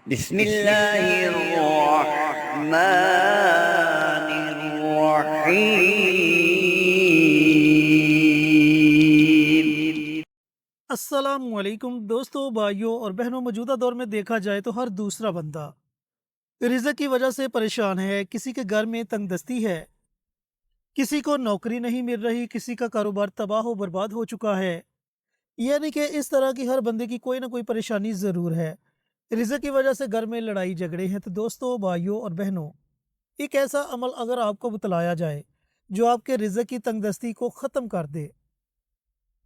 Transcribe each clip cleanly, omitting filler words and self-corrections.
بسم اللہ الرحمن الرحیم۔ السلام علیکم دوستوں، بھائیوں اور بہنوں۔ موجودہ دور میں دیکھا جائے تو ہر دوسرا بندہ رزق کی وجہ سے پریشان ہے۔ کسی کے گھر میں تنگ دستی ہے، کسی کو نوکری نہیں مل رہی، کسی کا کاروبار تباہ و برباد ہو چکا ہے۔ یعنی کہ اس طرح کی ہر بندے کی کوئی نہ کوئی پریشانی ضرور ہے۔ رزق کی وجہ سے گھر میں لڑائی جھگڑے ہیں۔ تو دوستوں، بھائیوں اور بہنوں، ایک ایسا عمل اگر آپ کو بتلایا جائے جو آپ کے رزق کی تنگ دستی کو ختم کر دے،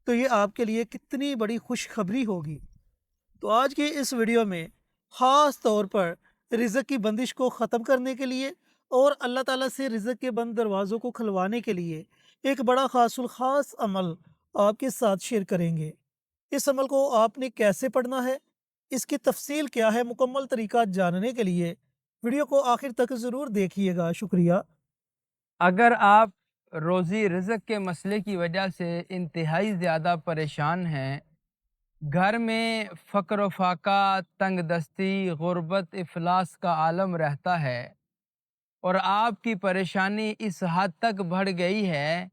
تو یہ آپ کے لیے کتنی بڑی خوشخبری ہوگی۔ تو آج کی اس ویڈیو میں خاص طور پر رزق کی بندش کو ختم کرنے کے لیے اور اللہ تعالیٰ سے رزق کے بند دروازوں کو کھلوانے کے لیے ایک بڑا خاص الخاص عمل آپ کے ساتھ شیئر کریں گے۔ اس عمل کو آپ نے کیسے پڑھنا ہے، اس کی تفصیل کیا ہے، مکمل طریقہ جاننے کے لیے ویڈیو کو آخر تک ضرور دیکھیے گا۔ شکریہ۔ اگر آپ روزی رزق کے مسئلے کی وجہ سے انتہائی زیادہ پریشان ہیں، گھر میں فقر و فاقہ، تنگ دستی، غربت، افلاس کا عالم رہتا ہے اور آپ کی پریشانی اس حد تک بڑھ گئی ہے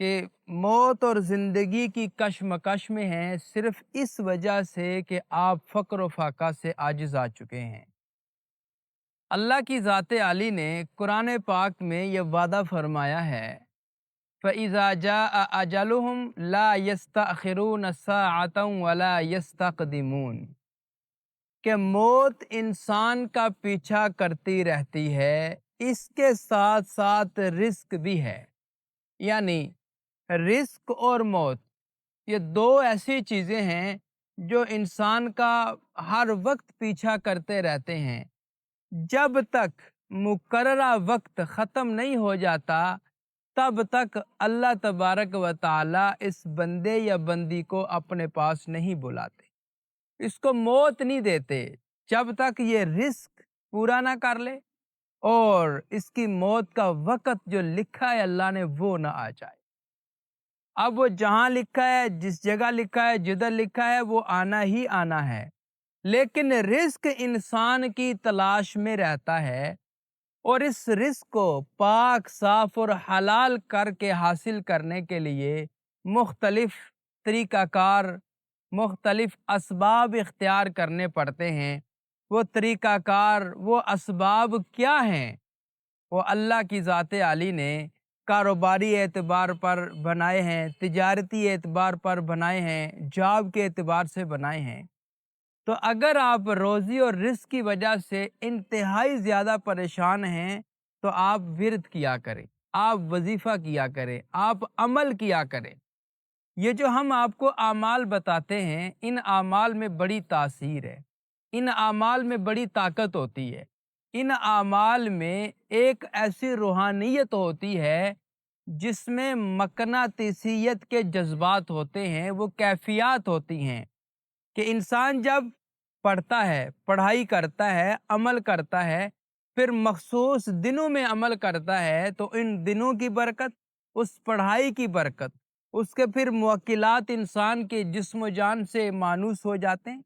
کہ موت اور زندگی کی کشمکش میں ہیں، صرف اس وجہ سے کہ آپ فقر و فاقہ سے عاجز آ چکے ہیں۔ اللہ کی ذات عالی نے قرآن پاک میں یہ وعدہ فرمایا ہے، فَإِذَا جَاءَ أَجَلُهُمْ لَا يَسْتَأْخِرُونَ سَاعَةً وَلَا يَسْتَقْدِمُونَ، کہ موت انسان کا پیچھا کرتی رہتی ہے، اس کے ساتھ ساتھ رزق بھی ہے۔ یعنی رزق اور موت، یہ دو ایسی چیزیں ہیں جو انسان کا ہر وقت پیچھا کرتے رہتے ہیں۔ جب تک مقررہ وقت ختم نہیں ہو جاتا، تب تک اللہ تبارک و تعالی اس بندے یا بندی کو اپنے پاس نہیں بلاتے، اس کو موت نہیں دیتے جب تک یہ رزق پورا نہ کر لے اور اس کی موت کا وقت جو لکھا ہے اللہ نے وہ نہ آ جائے۔ اب وہ جہاں لکھا ہے، جس جگہ لکھا ہے، جدھر لکھا ہے، وہ آنا ہی آنا ہے، لیکن رزق انسان کی تلاش میں رہتا ہے اور اس رزق کو پاک، صاف اور حلال کر کے حاصل کرنے کے لیے مختلف طریقہ کار، مختلف اسباب اختیار کرنے پڑتے ہیں۔ وہ طریقہ کار، وہ اسباب کیا ہیں؟ وہ اللہ کی ذات عالی نے کاروباری اعتبار پر بنائے ہیں، تجارتی اعتبار پر بنائے ہیں، جاب کے اعتبار سے بنائے ہیں۔ تو اگر آپ روزی اور رزق کی وجہ سے انتہائی زیادہ پریشان ہیں تو آپ ورد کیا کریں، آپ وظیفہ کیا کریں، آپ عمل کیا کریں۔ یہ جو ہم آپ کو اعمال بتاتے ہیں، ان اعمال میں بڑی تاثیر ہے، ان اعمال میں بڑی طاقت ہوتی ہے، ان اعمال میں ایک ایسی روحانیت ہوتی ہے جس میں مقناطیسیت کے جذبات ہوتے ہیں، وہ کیفیات ہوتی ہیں کہ انسان جب پڑھتا ہے، پڑھائی کرتا ہے، عمل کرتا ہے، پھر مخصوص دنوں میں عمل کرتا ہے، تو ان دنوں کی برکت، اس پڑھائی کی برکت، اس کے پھر موکلات انسان کے جسم و جان سے مانوس ہو جاتے ہیں،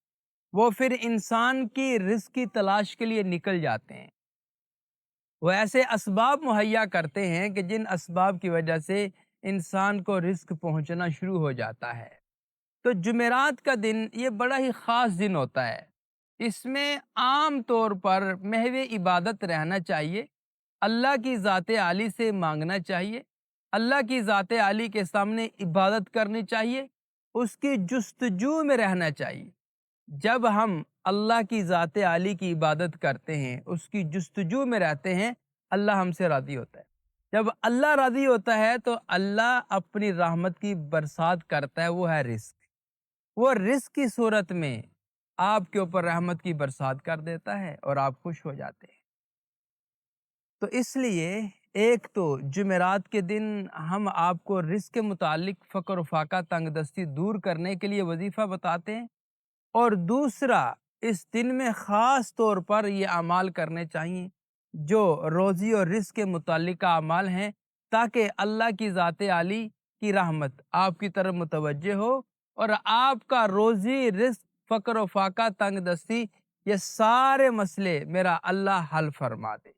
وہ پھر انسان کی رزق کی تلاش کے لیے نکل جاتے ہیں۔ وہ ایسے اسباب مہیا کرتے ہیں کہ جن اسباب کی وجہ سے انسان کو رزق پہنچنا شروع ہو جاتا ہے۔ تو جمعرات کا دن یہ بڑا ہی خاص دن ہوتا ہے۔ اس میں عام طور پر محو عبادت رہنا چاہیے، اللہ کی ذات عالی سے مانگنا چاہیے، اللہ کی ذات عالی کے سامنے عبادت کرنی چاہیے، اس کی جستجو میں رہنا چاہیے۔ جب ہم اللہ کی ذات عالی کی عبادت کرتے ہیں، اس کی جستجو میں رہتے ہیں، اللہ ہم سے راضی ہوتا ہے۔ جب اللہ راضی ہوتا ہے تو اللہ اپنی رحمت کی برسات کرتا ہے، وہ ہے رزق۔ وہ رزق کی صورت میں آپ کے اوپر رحمت کی برسات کر دیتا ہے اور آپ خوش ہو جاتے ہیں۔ تو اس لیے ایک تو جمعرات کے دن ہم آپ کو رزق کے متعلق فقر و فاقہ، تنگ دستی دور کرنے کے لیے وظیفہ بتاتے ہیں، اور دوسرا اس دن میں خاص طور پر یہ اعمال کرنے چاہیے جو روزی اور رزق کے متعلقہ اعمال ہیں، تاکہ اللہ کی ذات عالی کی رحمت آپ کی طرف متوجہ ہو اور آپ کا روزی رزق، فقر و فاقہ، تنگ دستی یہ سارے مسئلے میرا اللہ حل فرما دے۔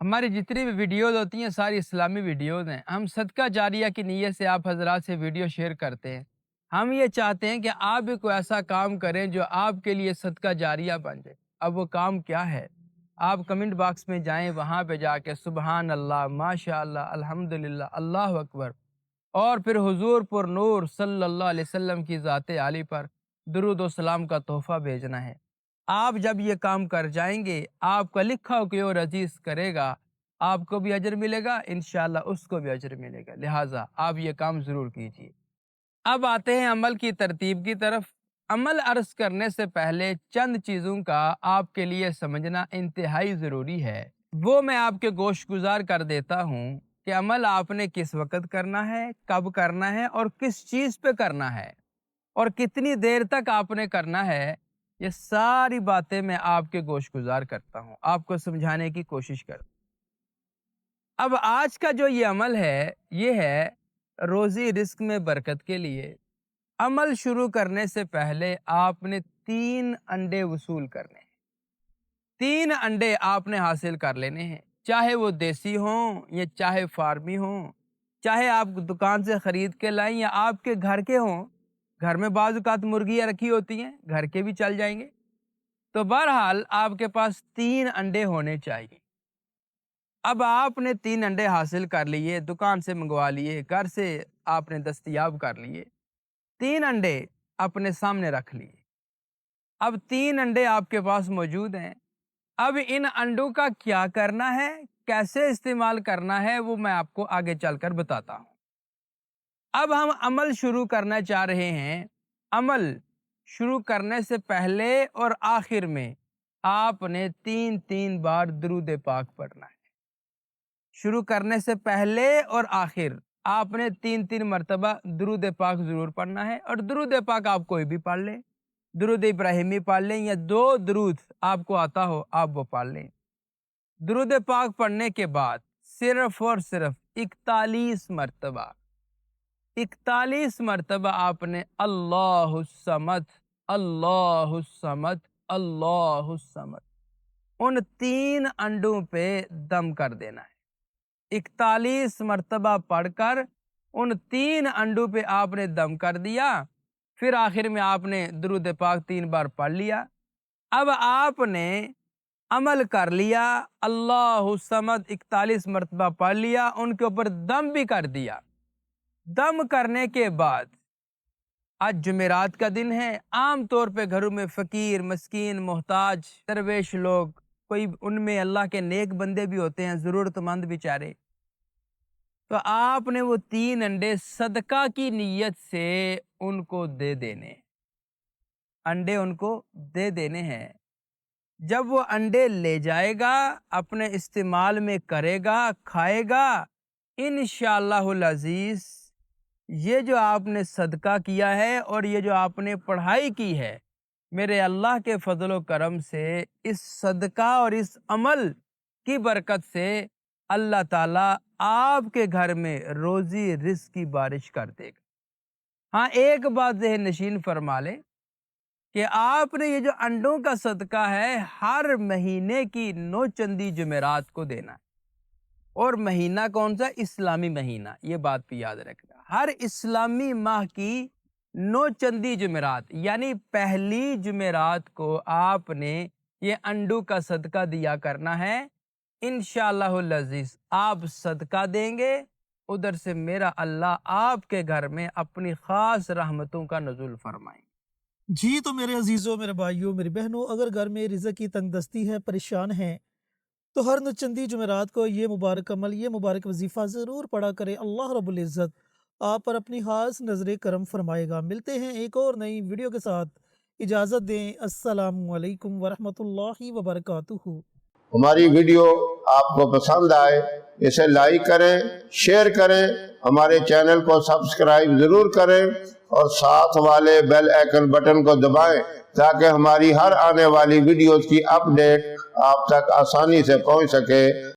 ہماری جتنی بھی ویڈیوز ہوتی ہیں ساری اسلامی ویڈیوز ہیں۔ ہم صدقہ جاریہ کی نیت سے آپ حضرات سے ویڈیو شیئر کرتے ہیں۔ ہم یہ چاہتے ہیں کہ آپ بھی کوئی ایسا کام کریں جو آپ کے لیے صدقہ جاریہ بن جائے۔ اب وہ کام کیا ہے؟ آپ کمنٹ باکس میں جائیں، وہاں پہ جا کے سبحان اللہ، ماشاء اللہ، الحمدللہ، اللہ اکبر، اور پھر حضور پر نور صلی اللہ علیہ وسلم کی ذات عالی پر درود و سلام کا تحفہ بھیجنا ہے۔ آپ جب یہ کام کر جائیں گے، آپ کا لکھا ہو کہ اور عزیز کرے گا، آپ کو بھی اجر ملے گا، انشاءاللہ اس کو بھی اجر ملے گا۔ لہٰذا آپ یہ کام ضرور کیجیے۔ اب آتے ہیں عمل کی ترتیب کی طرف۔ عمل عرض کرنے سے پہلے چند چیزوں کا آپ کے لیے سمجھنا انتہائی ضروری ہے۔ وہ میں آپ کے گوش گزار کر دیتا ہوں کہ عمل آپ نے کس وقت کرنا ہے، کب کرنا ہے، اور کس چیز پہ کرنا ہے، اور کتنی دیر تک آپ نے کرنا ہے۔ یہ ساری باتیں میں آپ کے گوش گزار کرتا ہوں، آپ کو سمجھانے کی کوشش کرتا ہوں۔ اب آج کا جو یہ عمل ہے، یہ ہے روزی رزق میں برکت کے لیے۔ عمل شروع کرنے سے پہلے آپ نے 3 انڈے وصول کرنے ہیں۔ 3 انڈے آپ نے حاصل کر لینے ہیں، چاہے وہ دیسی ہوں یا چاہے فارمی ہوں، چاہے آپ دکان سے خرید کے لائیں یا آپ کے گھر کے ہوں۔ گھر میں بعض اوقات مرغیاں رکھی ہوتی ہیں، گھر کے بھی چل جائیں گے۔ تو بہرحال آپ کے پاس 3 انڈے ہونے چاہیے۔ اب آپ نے 3 انڈے حاصل کر لیے، دکان سے منگوا لیے، گھر سے آپ نے دستیاب کر لیے، 3 انڈے اپنے سامنے رکھ لیے۔ اب 3 انڈے آپ کے پاس موجود ہیں۔ اب ان انڈوں کا کیا کرنا ہے، کیسے استعمال کرنا ہے، وہ میں آپ کو آگے چل کر بتاتا ہوں۔ اب ہم عمل شروع کرنا چاہ رہے ہیں۔ عمل شروع کرنے سے پہلے اور آخر میں آپ نے 3 بار درود پاک پڑھنا ہے۔ شروع کرنے سے پہلے اور آخر آپ نے 3 مرتبہ درود پاک ضرور پڑھنا ہے، اور درود پاک آپ کوئی بھی پڑھ لیں، درود ابراہیمی پڑھ لیں یا 2 درود آپ کو آتا ہو آپ وہ پڑھ لیں۔ درود پاک پڑھنے کے بعد صرف اور صرف 41 مرتبہ آپ نے اللہ الصمد، اللہ الصمد، اللہ الصمد ان 3 انڈوں پہ دم کر دینا ہے۔ 41 مرتبہ پڑھ کر ان 3 انڈوں پہ آپ نے دم کر دیا، پھر آخر میں آپ نے درود پاک 3 بار پڑھ لیا۔ اب آپ نے عمل کر لیا، اللہ الصمد 41 مرتبہ پڑھ لیا، ان کے اوپر دم بھی کر دیا۔ دم کرنے کے بعد آج جمعرات کا دن ہے، عام طور پہ گھروں میں فقیر، مسکین، محتاج، درویش لوگ، کوئی ان میں اللہ کے نیک بندے بھی ہوتے ہیں، ضرورت مند بیچارے، تو آپ نے وہ 3 انڈے صدقہ کی نیت سے ان کو دے دینے، انڈے ان کو دے دینے ہیں۔ جب وہ انڈے لے جائے گا، اپنے استعمال میں کرے گا، کھائے گا، انشاءاللہ العزیز یہ جو آپ نے صدقہ کیا ہے اور یہ جو آپ نے پڑھائی کی ہے، میرے اللہ کے فضل و کرم سے اس صدقہ اور اس عمل کی برکت سے اللہ تعالیٰ آپ کے گھر میں روزی رزق کی بارش کر دے گا۔ ہاں، ایک بات ذہن نشین فرما لیں کہ آپ نے یہ جو انڈوں کا صدقہ ہے ہر مہینے کی 9 چندی جمعرات کو دینا ہے، اور مہینہ کون سا؟ اسلامی مہینہ، یہ بات بھی یاد رکھنا۔ ہر اسلامی ماہ کی 9 چندی جمعرات یعنی پہلی جمعرات کو آپ نے یہ انڈوں کا صدقہ دیا کرنا ہے۔ انشاءاللہ العزیز آپ صدقہ دیں گے، ادھر سے میرا اللہ آپ کے گھر میں اپنی خاص رحمتوں کا نزول فرمائیں۔ جی تو میرے عزیزوں، میرے بھائیوں، میری بہنوں، اگر گھر میں رزق کی تنگ دستی ہے، پریشان ہیں، تو ہر 9 چندی جمعرات کو یہ مبارک عمل، یہ مبارک وظیفہ ضرور پڑھا کرے۔ اللہ رب العزت آپ پر اپنی خاص نظر کرم فرمائے گا۔ ملتے ہیں ایک اور نئی ویڈیو کے ساتھ، اجازت دیں۔ السلام علیکم ورحمۃ اللہ وبرکاتہ۔ ہماری ویڈیو آپ کو پسند آئے اسے لائک کریں، شیئر کریں، ہمارے چینل کو سبسکرائب ضرور کریں اور ساتھ والے بیل آئیکن بٹن کو دبائیں تاکہ ہماری ہر آنے والی ویڈیوز کی اپڈیٹ آپ تک آسانی سے پہنچ سکے۔